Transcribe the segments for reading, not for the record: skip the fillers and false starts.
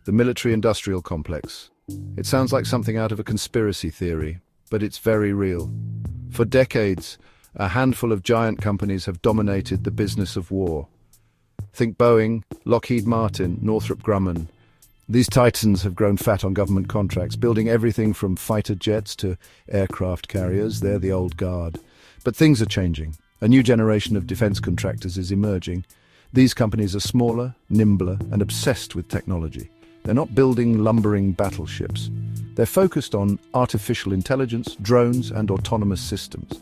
The military-industrial complex. It sounds like something out of a conspiracy theory, but it's very real. For decades, a handful of giant companies have dominated the business of war. Think Boeing, Lockheed Martin, Northrop Grumman. These titans have grown fat on government contracts, building everything from fighter jets to aircraft carriers. They're the old guard. But things are changing. A new generation of defense contractors is emerging. These companies are smaller, nimbler, and obsessed with technology. They're not building lumbering battleships. They're focused on artificial intelligence, drones, and autonomous systems.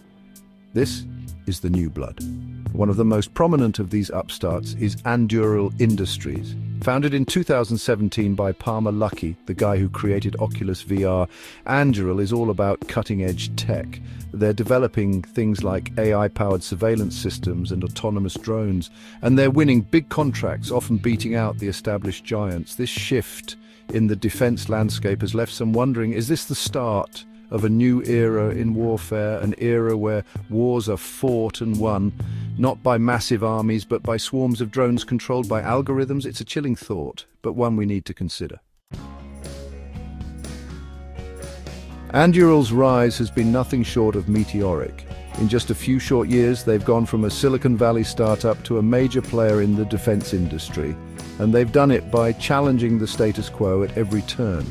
This is the new blood. One of the most prominent of these upstarts is Anduril Industries. Founded in 2017 by Palmer Luckey, the guy who created Oculus VR, Anduril is all about cutting-edge tech. They're developing things like AI-powered surveillance systems and autonomous drones, and they're winning big contracts, often beating out the established giants. This shift in the defense landscape has left some wondering, is this the start of a new era in warfare, an era where wars are fought and won, not by massive armies, but by swarms of drones controlled by algorithms? It's a chilling thought, but one we need to consider. Anduril's rise has been nothing short of meteoric. In just a few short years, they've gone from a Silicon Valley startup to a major player in the defense industry, and they've done it by challenging the status quo at every turn.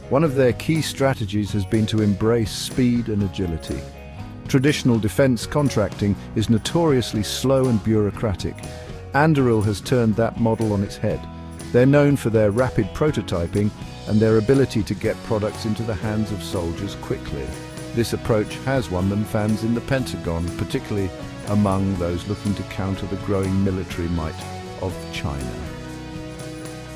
One of their key strategies has been to embrace speed and agility. Traditional defense contracting is notoriously slow and bureaucratic. Anduril has turned that model on its head. They're known for their rapid prototyping and their ability to get products into the hands of soldiers quickly. This approach has won them fans in the Pentagon, particularly among those looking to counter the growing military might of China.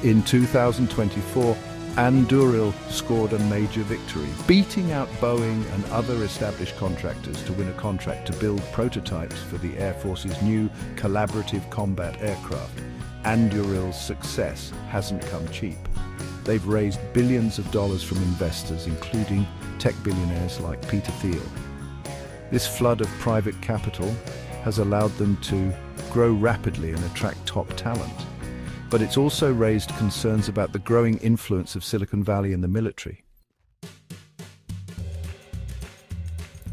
In 2024, Anduril scored a major victory, beating out Boeing and other established contractors to win a contract to build prototypes for the Air Force's new collaborative combat aircraft. Anduril's success hasn't come cheap. They've raised billions of dollars from investors, including tech billionaires like Peter Thiel. This flood of private capital has allowed them to grow rapidly and attract top talent. But it's also raised concerns about the growing influence of Silicon Valley in the military.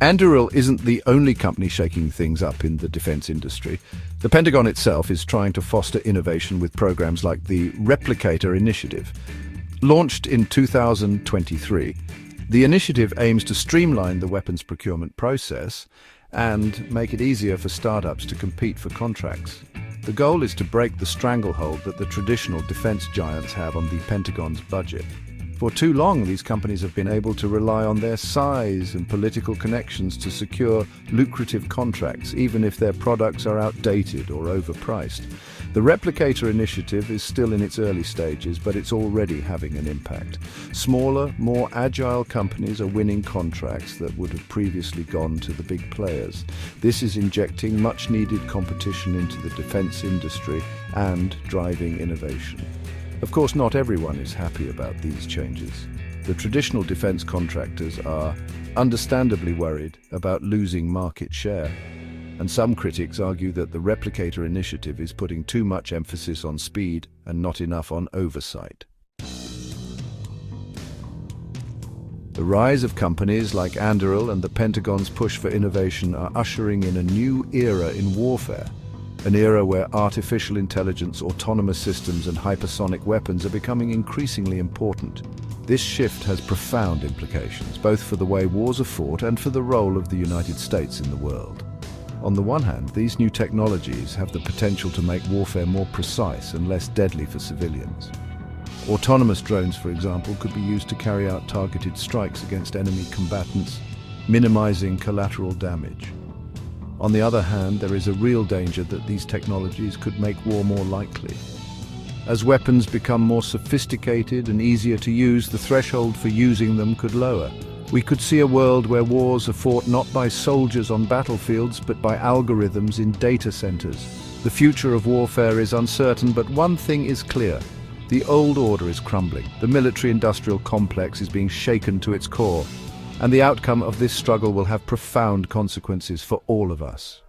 Anduril isn't the only company shaking things up in the defense industry. The Pentagon itself is trying to foster innovation with programs like the Replicator Initiative. Launched in 2023, the initiative aims to streamline the weapons procurement process and make it easier for startups to compete for contracts. The goal is to break the stranglehold that the traditional defense giants have on the Pentagon's budget. For too long, these companies have been able to rely on their size and political connections to secure lucrative contracts, even if their products are outdated or overpriced. The Replicator Initiative is still in its early stages, but it's already having an impact. Smaller, more agile companies are winning contracts that would have previously gone to the big players. This is injecting much-needed competition into the defense industry and driving innovation. Of course, not everyone is happy about these changes. The traditional defense contractors are understandably worried about losing market share. And some critics argue that the Replicator Initiative is putting too much emphasis on speed and not enough on oversight. The rise of companies like Anduril and the Pentagon's push for innovation are ushering in a new era in warfare. An era where artificial intelligence, autonomous systems, and hypersonic weapons are becoming increasingly important. This shift has profound implications, both for the way wars are fought and for the role of the United States in the world. On the one hand, these new technologies have the potential to make warfare more precise and less deadly for civilians. Autonomous drones, for example, could be used to carry out targeted strikes against enemy combatants, minimizing collateral damage. On the other hand, there is a real danger that these technologies could make war more likely. As weapons become more sophisticated and easier to use, the threshold for using them could lower. We could see a world where wars are fought not by soldiers on battlefields, but by algorithms in data centers. The future of warfare is uncertain, but one thing is clear. The old order is crumbling. The military-industrial complex is being shaken to its core. And the outcome of this struggle will have profound consequences for all of us.